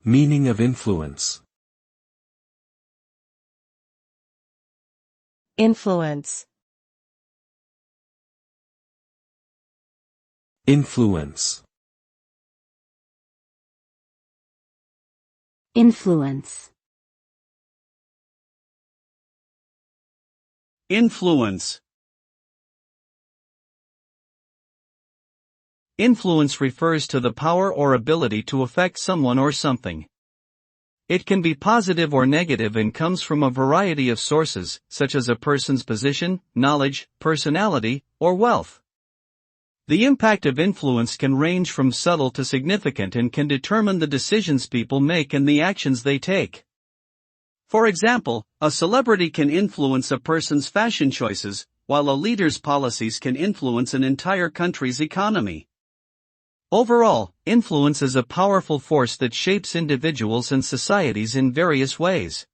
Meaning of influence. Influence. Influence. Influence. Influence. Influence refers to the power or ability to affect someone or something. It can be positive or negative and comes from a variety of sources, such as a person's position, knowledge, personality, or wealth. The impact of influence can range from subtle to significant and can determine the decisions people make and the actions they take. For example, a celebrity can influence a person's fashion choices, while a leader's policies can influence an entire country's economy. Overall, influence is a powerful force that shapes individuals and societies in various ways.